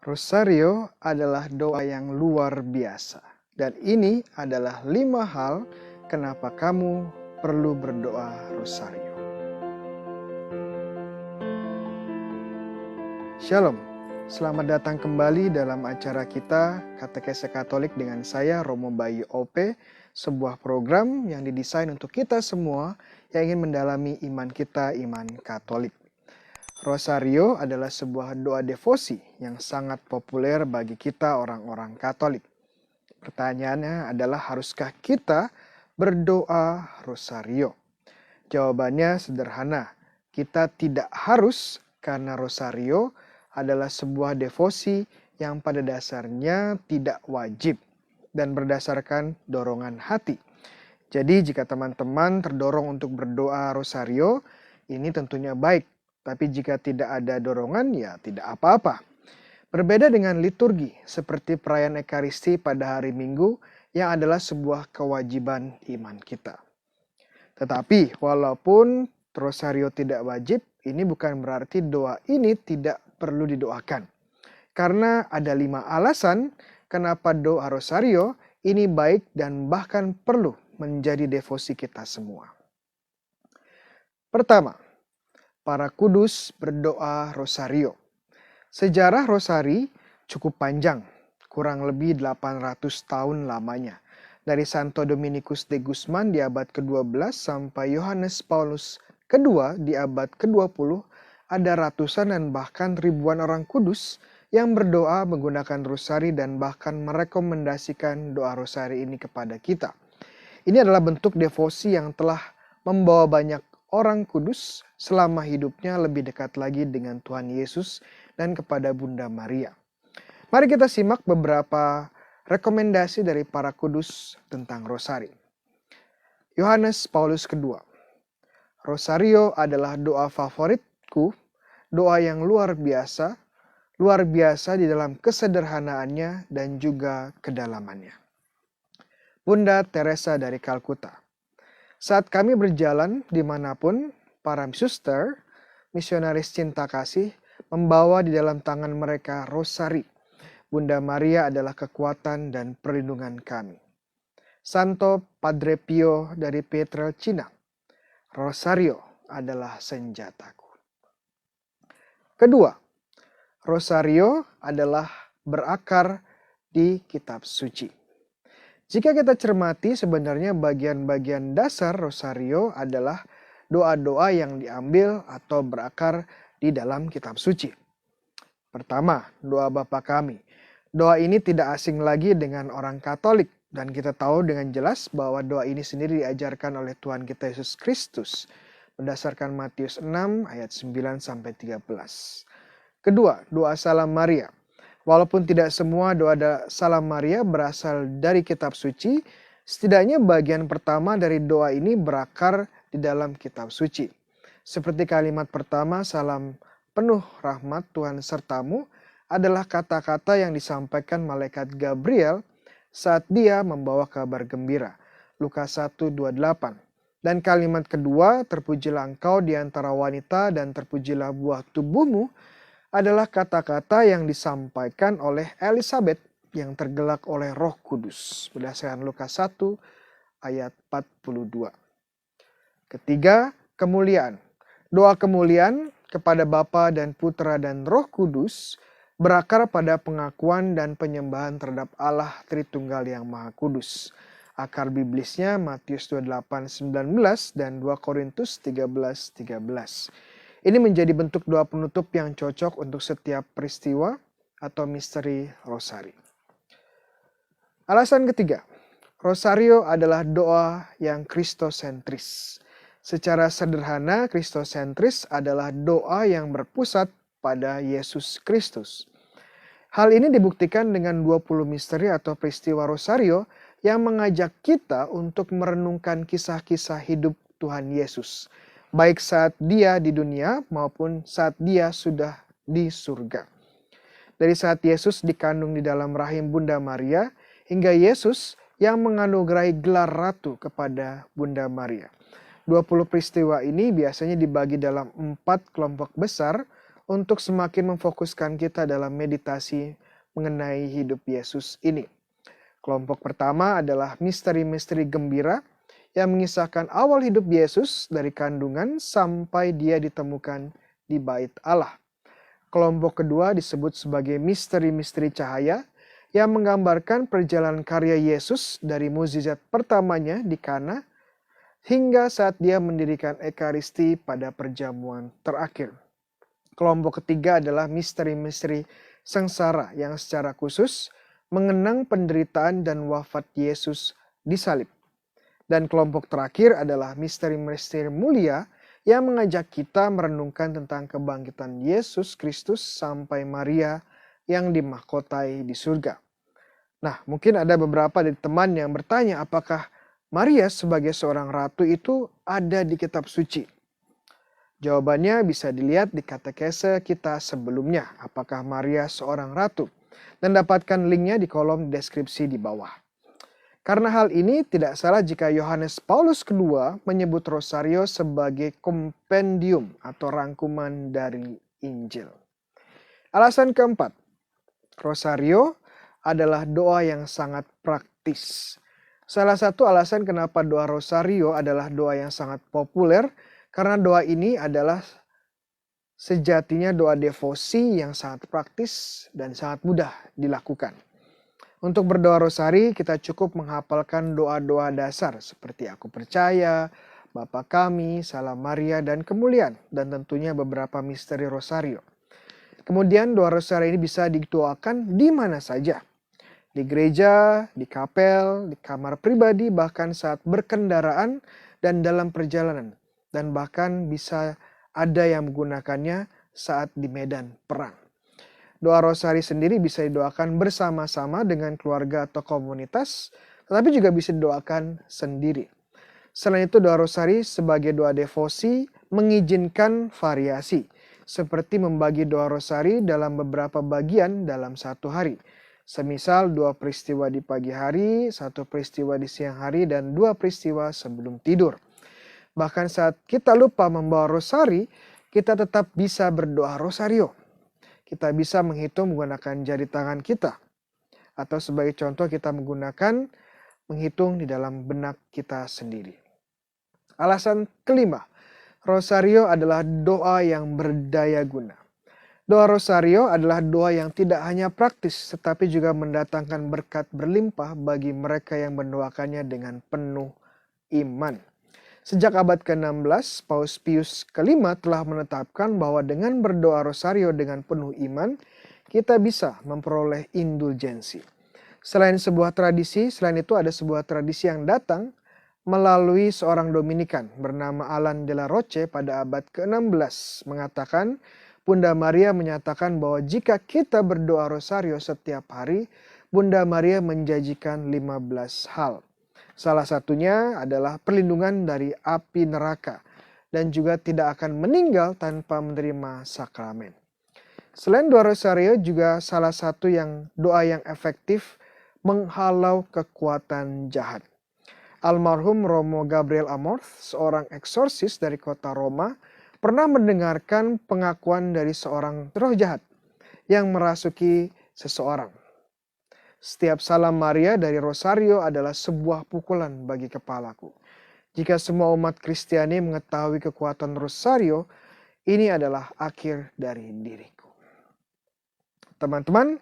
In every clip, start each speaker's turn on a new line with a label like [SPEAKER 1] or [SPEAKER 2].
[SPEAKER 1] Rosario adalah doa yang luar biasa. Dan ini adalah 5 hal kenapa kamu perlu berdoa Rosario. Shalom, selamat datang kembali dalam acara kita Katekese Katolik dengan saya Romo Bayu OP, sebuah program yang didesain untuk kita semua yang ingin mendalami iman kita, iman Katolik. Rosario adalah sebuah doa devosi yang sangat populer bagi kita orang-orang Katolik. Pertanyaannya adalah, haruskah kita berdoa Rosario? Jawabannya sederhana, kita tidak harus, karena Rosario adalah sebuah devosi yang pada dasarnya tidak wajib dan berdasarkan dorongan hati. Jadi jika teman-teman terdorong untuk berdoa Rosario, ini tentunya baik. Tapi jika tidak ada dorongan, ya tidak apa-apa. Berbeda dengan liturgi, seperti perayaan Ekaristi pada hari Minggu, yang adalah sebuah kewajiban iman kita. Tetapi walaupun Rosario tidak wajib, ini bukan berarti doa ini tidak perlu didoakan. Karena ada 5 alasan kenapa doa Rosario ini baik dan bahkan perlu menjadi devosi kita semua. Pertama, para kudus berdoa Rosario. Sejarah Rosari cukup panjang, kurang lebih 800 tahun lamanya. Dari Santo Dominikus de Guzman di abad ke-12 sampai Yohanes Paulus kedua di abad ke-20, ada ratusan dan bahkan ribuan orang kudus yang berdoa menggunakan Rosari dan bahkan merekomendasikan doa Rosari ini kepada kita. Ini adalah bentuk devosi yang telah membawa banyak orang kudus selama hidupnya lebih dekat lagi dengan Tuhan Yesus dan kepada Bunda Maria. Mari kita simak beberapa rekomendasi dari para kudus tentang Rosari. Yohanes Paulus II. Rosario adalah doa favoritku, doa yang luar biasa di dalam kesederhanaannya dan juga kedalamannya. Bunda Teresa dari Kalkuta. Saat kami berjalan dimanapun, para suster, misionaris cinta kasih, membawa di dalam tangan mereka Rosari. Bunda Maria adalah kekuatan dan perlindungan kami. Santo Padre Pio dari Pietrelcina. Rosario adalah senjataku. Kedua, Rosario adalah berakar di kitab suci. Jika kita cermati, sebenarnya bagian-bagian dasar Rosario adalah doa-doa yang diambil atau berakar di dalam kitab suci. Pertama, doa Bapa kami. Doa ini tidak asing lagi dengan orang Katolik, dan kita tahu dengan jelas bahwa doa ini sendiri diajarkan oleh Tuhan kita Yesus Kristus berdasarkan Matius 6 ayat 9-13. Kedua, doa Salam Maria. Walaupun tidak semua doa Salam Maria berasal dari kitab suci, setidaknya bagian pertama dari doa ini berakar di dalam kitab suci. Seperti kalimat pertama, salam penuh rahmat Tuhan sertamu, adalah kata-kata yang disampaikan malaikat Gabriel saat dia membawa kabar gembira. Lukas 1:28. Dan kalimat kedua, terpujilah engkau di antara wanita dan terpujilah buah tubuhmu, adalah kata-kata yang disampaikan oleh Elizabeth yang tergelak oleh Roh Kudus berdasarkan Lukas 1 ayat 42. Ketiga, kemuliaan. Doa kemuliaan kepada Bapa dan Putra dan Roh Kudus berakar pada pengakuan dan penyembahan terhadap Allah Tritunggal yang Maha Kudus. Akar biblisnya Matius 28:19 dan 2 Korintus 13:13. Ini menjadi bentuk doa penutup yang cocok untuk setiap peristiwa atau misteri Rosari. Alasan ketiga, Rosario adalah doa yang kristosentris. Secara sederhana, kristosentris adalah doa yang berpusat pada Yesus Kristus. Hal ini dibuktikan dengan 20 misteri atau peristiwa Rosario yang mengajak kita untuk merenungkan kisah-kisah hidup Tuhan Yesus, baik saat dia di dunia maupun saat dia sudah di surga. Dari saat Yesus dikandung di dalam rahim Bunda Maria, hingga Yesus yang menganugerahi gelar ratu kepada Bunda Maria. 20 peristiwa ini biasanya dibagi dalam 4 kelompok besar untuk semakin memfokuskan kita dalam meditasi mengenai hidup Yesus ini. Kelompok pertama adalah misteri-misteri gembira yang mengisahkan awal hidup Yesus dari kandungan sampai dia ditemukan di bait Allah. Kelompok kedua disebut sebagai misteri-misteri cahaya yang menggambarkan perjalanan karya Yesus dari mukjizat pertamanya di Kana hingga saat dia mendirikan Ekaristi pada perjamuan terakhir. Kelompok ketiga adalah misteri-misteri sengsara yang secara khusus mengenang penderitaan dan wafat Yesus di salib. Dan kelompok terakhir adalah misteri-misteri mulia yang mengajak kita merenungkan tentang kebangkitan Yesus Kristus sampai Maria yang dimahkotai di surga. Nah, mungkin ada beberapa dari teman yang bertanya apakah Maria sebagai seorang ratu itu ada di kitab suci. Jawabannya bisa dilihat di katekese kita sebelumnya, apakah Maria seorang ratu. Dan dapatkan linknya di kolom deskripsi di bawah. Karena hal ini tidak salah jika Yohanes Paulus II menyebut Rosario sebagai kompendium atau rangkuman dari Injil. Alasan keempat, Rosario adalah doa yang sangat praktis. Salah satu alasan kenapa doa Rosario adalah doa yang sangat populer, karena doa ini adalah sejatinya doa devosi yang sangat praktis dan sangat mudah dilakukan. Untuk berdoa rosari kita cukup menghafalkan doa-doa dasar seperti Aku Percaya, Bapa Kami, Salam Maria, dan Kemuliaan, dan tentunya beberapa misteri rosario. Kemudian doa rosari ini bisa didoakan di mana saja. Di gereja, di kapel, di kamar pribadi, bahkan saat berkendaraan dan dalam perjalanan. Dan bahkan bisa ada yang menggunakannya saat di medan perang. Doa rosari sendiri bisa didoakan bersama-sama dengan keluarga atau komunitas, tetapi juga bisa didoakan sendiri. Selain itu, doa rosari sebagai doa devosi mengizinkan variasi, seperti membagi doa rosari dalam beberapa bagian dalam satu hari. Semisal 2 peristiwa di pagi hari, 1 peristiwa di siang hari, dan 2 peristiwa sebelum tidur. Bahkan saat kita lupa membawa rosari, kita tetap bisa berdoa rosario. Kita bisa menghitung menggunakan jari tangan kita. Atau sebagai contoh kita menghitung di dalam benak kita sendiri. Alasan kelima, rosario adalah doa yang berdaya guna. Doa rosario adalah doa yang tidak hanya praktis, tetapi juga mendatangkan berkat berlimpah bagi mereka yang mendoakannya dengan penuh iman. Sejak abad ke-16, Paus Pius V telah menetapkan bahwa dengan berdoa rosario dengan penuh iman, kita bisa memperoleh indulgensi. Selain itu ada sebuah tradisi yang datang melalui seorang Dominikan bernama Alan de la Roche pada abad ke-16 mengatakan, Bunda Maria menyatakan bahwa jika kita berdoa rosario setiap hari, Bunda Maria menjanjikan 15 hal. Salah satunya adalah perlindungan dari api neraka dan juga tidak akan meninggal tanpa menerima sakramen. Selain doa rosario juga salah satu doa yang efektif menghalau kekuatan jahat. Almarhum Romo Gabriel Amorth, seorang eksorsis dari kota Roma, pernah mendengarkan pengakuan dari seorang roh jahat yang merasuki seseorang. Setiap salam Maria dari Rosario adalah sebuah pukulan bagi kepalaku. Jika semua umat Kristiani mengetahui kekuatan Rosario, ini adalah akhir dari diriku. Teman-teman,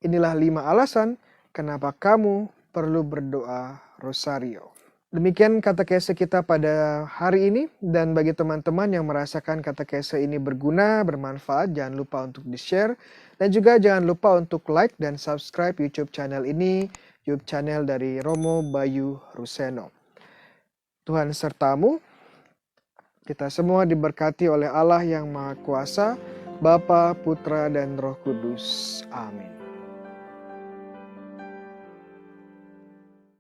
[SPEAKER 1] inilah 5 alasan kenapa kamu perlu berdoa Rosario. Demikian katekese kita pada hari ini, dan bagi teman-teman yang merasakan katekese ini berguna, bermanfaat, jangan lupa untuk di-share, dan juga jangan lupa untuk like dan subscribe YouTube channel ini, YouTube channel dari Romo Bayu Ruseno. Tuhan sertamu, kita semua diberkati oleh Allah yang Maha Kuasa, Bapa, Putra, dan Roh Kudus. Amin.